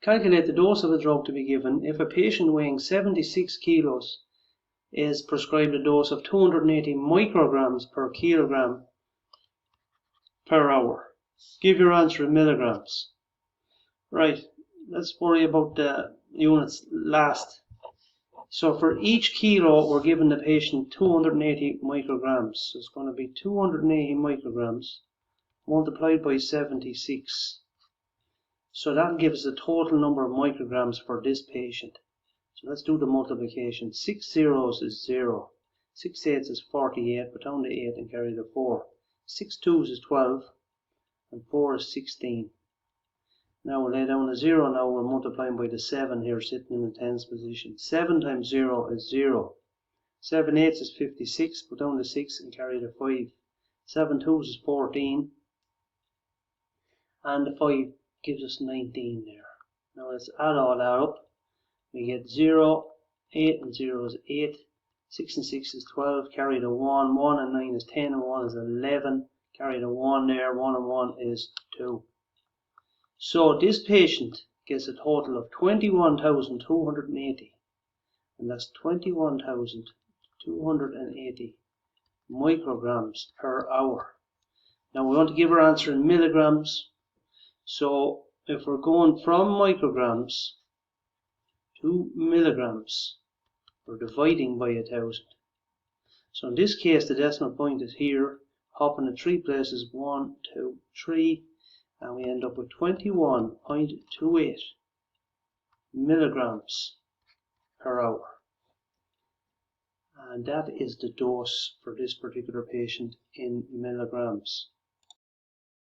Calculate the dose of a drug to be given if a patient weighing 76 kilos is prescribed a dose of 280 micrograms per kilogram per hour. Give your answer in milligrams. Right, let's worry about the units last. So for each kilo, we're giving the patient 280 micrograms. So it's going to be 280 micrograms multiplied by 76. So that'll give us a total number of micrograms for this patient. So let's do the multiplication. 6 zeros is 0. 6 eights is 48. Put down the 8 and carry the 4. 6 twos is 12. And 4 is 16. Now we'll lay down a 0. Now we're multiplying by the 7 here, sitting in the tens position. 7 times 0 is 0. 7 eights is 56. Put down the 6 and carry the 5. 7 twos is 14. And the 5 gives us 19 there. Now let's add all that up. We get 0, 8 and 0 is 8. 6 and 6 is 12. Carry the 1. 1 and 9 is 10 and 1 is 11. Carry the 1 there. 1 and 1 is 2. So this patient gets a total of 21,280, and that's 21,280 micrograms per hour. Now we want to give our answer in milligrams. So if we're going from micrograms to milligrams, we're dividing by 1,000. So in this case, the decimal point is here, hopping at 3 places, 1, 2, 3. And we end up with 21.28 milligrams per hour. And that is the dose for this particular patient in milligrams.